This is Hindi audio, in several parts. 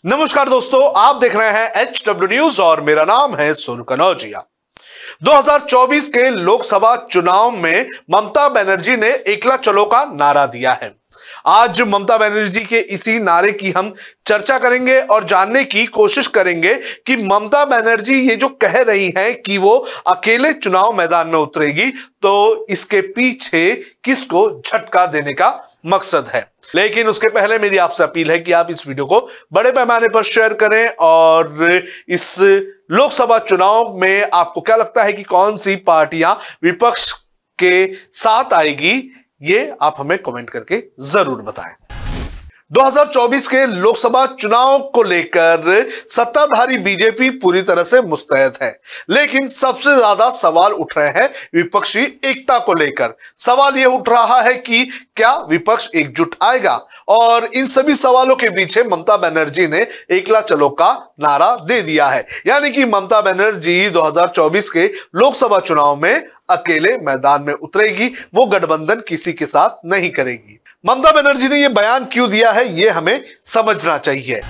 नमस्कार दोस्तों, आप देख रहे हैं HW न्यूज और मेरा नाम है सोनू कनौजिया। 2024 के लोकसभा चुनाव में ममता बनर्जी ने एकला चलो का नारा दिया है। आज ममता बनर्जी के इसी नारे की हम चर्चा करेंगे और जानने की कोशिश करेंगे कि ममता बनर्जी ये जो कह रही हैं कि वो अकेले चुनाव मैदान में उतरेगी, तो इसके पीछे किसको झटका देने का मकसद है। लेकिन उसके पहले मेरी आपसे अपील है कि आप इस वीडियो को बड़े पैमाने पर शेयर करें और इस लोकसभा चुनाव में आपको क्या लगता है कि कौन सी पार्टियां विपक्ष के साथ आएगी, ये आप हमें कमेंट करके जरूर बताएं। 2024 के लोकसभा चुनाव को लेकर सत्ताधारी बीजेपी पूरी तरह से मुस्तैद है, लेकिन सबसे ज्यादा सवाल उठ रहे हैं विपक्षी एकता को लेकर। सवाल यह उठ रहा है कि क्या विपक्ष एकजुट आएगा, और इन सभी सवालों के पीछे ममता बनर्जी ने एकला चलो का नारा दे दिया है। यानी कि ममता बनर्जी 2024 के लोकसभा चुनाव में अकेले मैदान में उतरेगी, वो गठबंधन किसी के साथ नहीं करेगी। ममता बनर्जी ने यह बयान क्यों दिया है, यह हमें समझना चाहिए।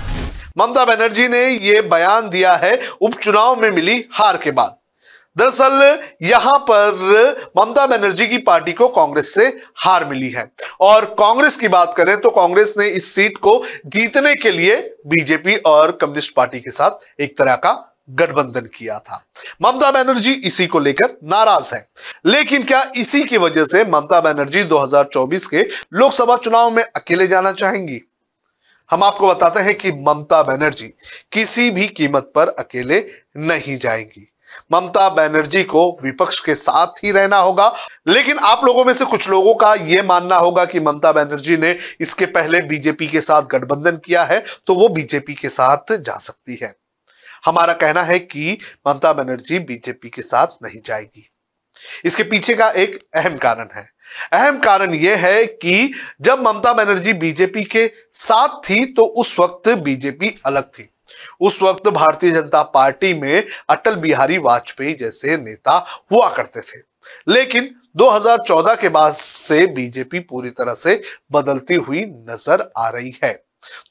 ममता बनर्जी ने यह बयान दिया है उपचुनाव में मिली हार के बाद। दरअसल यहां पर ममता बनर्जी की पार्टी को कांग्रेस से हार मिली है, और कांग्रेस की बात करें तो कांग्रेस ने इस सीट को जीतने के लिए बीजेपी और कम्युनिस्ट पार्टी के साथ एक तरह का गठबंधन किया था। ममता बनर्जी इसी को लेकर नाराज है। लेकिन क्या इसी की वजह से ममता बनर्जी 2024 के लोकसभा चुनाव में अकेले जाना चाहेंगी? हम आपको बताते हैं कि ममता बनर्जी किसी भी कीमत पर अकेले नहीं जाएंगी। ममता बनर्जी को विपक्ष के साथ ही रहना होगा। लेकिन आप लोगों में से कुछ लोगों का यह मानना होगा कि ममता बनर्जी ने इसके पहले बीजेपी के साथ गठबंधन किया है, तो वो बीजेपी के साथ जा सकती है। हमारा कहना है कि ममता बनर्जी बीजेपी के साथ नहीं जाएगी। इसके पीछे का एक अहम कारण है। अहम कारण यह है कि जब ममता बनर्जी बीजेपी के साथ थी तो उस वक्त बीजेपी अलग थी। उस वक्त भारतीय जनता पार्टी में अटल बिहारी वाजपेयी जैसे नेता हुआ करते थे। लेकिन 2014 के बाद से बीजेपी पूरी तरह से बदलती हुई नजर आ रही है।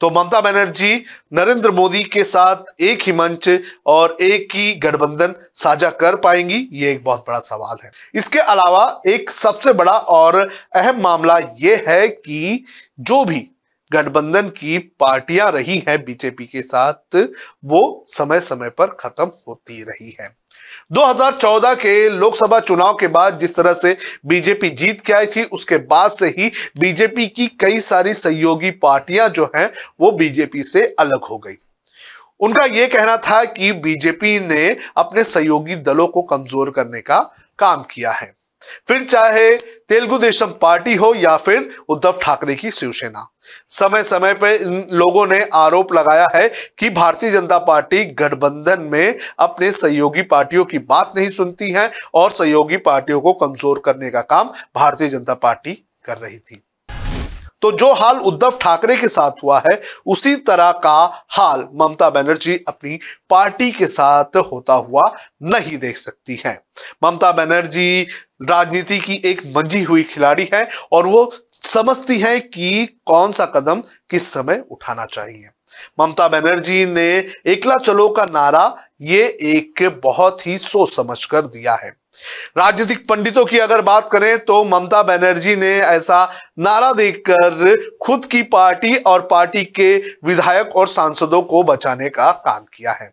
तो ममता बनर्जी नरेंद्र मोदी के साथ एक ही मंच और एक ही गठबंधन साझा कर पाएंगी, ये एक बहुत बड़ा सवाल है। इसके अलावा एक सबसे बड़ा और अहम मामला यह है कि जो भी गठबंधन की पार्टियां रही हैं बीजेपी के साथ, वो समय समय पर खत्म होती रही है। 2014 के लोकसभा चुनाव के बाद जिस तरह से बीजेपी जीत के आई थी, उसके बाद से ही बीजेपी की कई सारी सहयोगी पार्टियां जो हैं वो बीजेपी से अलग हो गई। उनका यह कहना था कि बीजेपी ने अपने सहयोगी दलों को कमजोर करने का काम किया है, फिर चाहे तेलुगु देशम पार्टी हो या फिर उद्धव ठाकरे की शिवसेना। समय समय पर इन लोगों ने आरोप लगाया है कि भारतीय जनता पार्टी गठबंधन में अपने सहयोगी पार्टियों की बात नहीं सुनती है और सहयोगी पार्टियों को कमजोर करने का काम भारतीय जनता पार्टी कर रही थी। तो जो हाल उद्धव ठाकरे के साथ हुआ है, उसी तरह का हाल ममता बनर्जी अपनी पार्टी के साथ होता हुआ नहीं देख सकती है। ममता बनर्जी राजनीति की एक मंझी हुई खिलाड़ी है और वो समझती हैं कि कौन सा कदम किस समय उठाना चाहिए। ममता बनर्जी ने एकला चलो का नारा ये एक बहुत ही सोच समझ कर दिया है। राजनीतिक पंडितों की अगर बात करें तो ममता बनर्जी ने ऐसा नारा देकर खुद की पार्टी और पार्टी के विधायक और सांसदों को बचाने का काम किया है।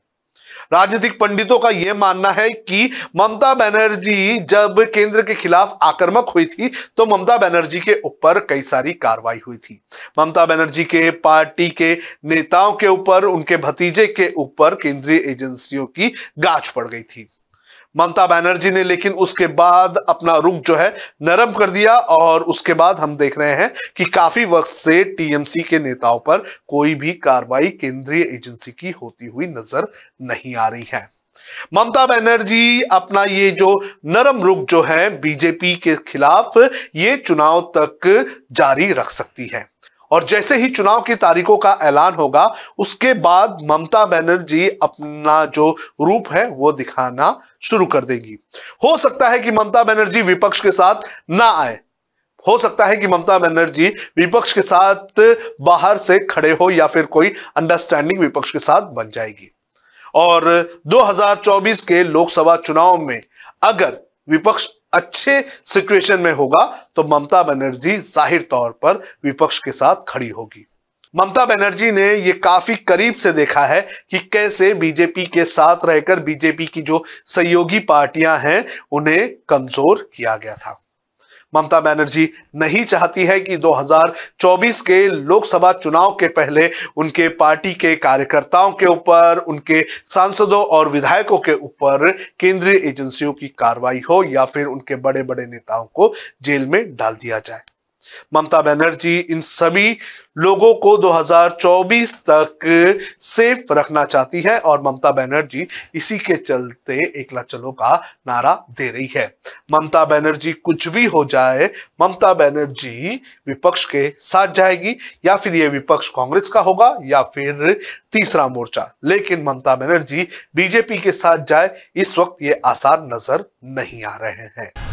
राजनीतिक पंडितों का यह मानना है कि ममता बनर्जी जब केंद्र के खिलाफ आक्रामक हुई थी तो ममता बनर्जी के ऊपर कई सारी कार्रवाई हुई थी। ममता बनर्जी के पार्टी के नेताओं के ऊपर, उनके भतीजे के ऊपर केंद्रीय एजेंसियों की गाज पड़ गई थी। ममता बनर्जी ने लेकिन उसके बाद अपना रुख जो है नरम कर दिया, और उसके बाद हम देख रहे हैं कि काफी वक्त से टीएमसी के नेताओं पर कोई भी कार्रवाई केंद्रीय एजेंसी की होती हुई नजर नहीं आ रही है। ममता बनर्जी अपना ये जो नरम रुख जो है बीजेपी के खिलाफ, ये चुनाव तक जारी रख सकती है। और जैसे ही चुनाव की तारीखों का ऐलान होगा, उसके बाद ममता बनर्जी अपना जो रूप है वो दिखाना शुरू कर देंगी। हो सकता है कि ममता बनर्जी विपक्ष के साथ ना आए, हो सकता है कि ममता बनर्जी विपक्ष के साथ बाहर से खड़े हो या फिर कोई अंडरस्टैंडिंग विपक्ष के साथ बन जाएगी। और 2024 के लोकसभा चुनाव में अगर विपक्ष अच्छे सिचुएशन में होगा तो ममता बनर्जी जाहिर तौर पर विपक्ष के साथ खड़ी होगी। ममता बनर्जी ने यह काफी करीब से देखा है कि कैसे बीजेपी के साथ रहकर बीजेपी की जो सहयोगी पार्टियां हैं उन्हें कमजोर किया गया था। ममता बनर्जी नहीं चाहती है कि 2024 के लोकसभा चुनाव के पहले उनके पार्टी के कार्यकर्ताओं के ऊपर, उनके सांसदों और विधायकों के ऊपर केंद्रीय एजेंसियों की कार्रवाई हो या फिर उनके बड़े बड़े नेताओं को जेल में डाल दिया जाए। ममता बनर्जी इन सभी लोगों को 2024 तक सेफ रखना चाहती है और ममता बनर्जी इसी के चलते एकला चलो का नारा दे रही है। ममता बनर्जी कुछ भी हो जाए, ममता बनर्जी विपक्ष के साथ जाएगी, या फिर ये विपक्ष कांग्रेस का होगा या फिर तीसरा मोर्चा, लेकिन ममता बनर्जी बीजेपी के साथ जाए इस वक्त ये आसार नजर नहीं आ रहे हैं।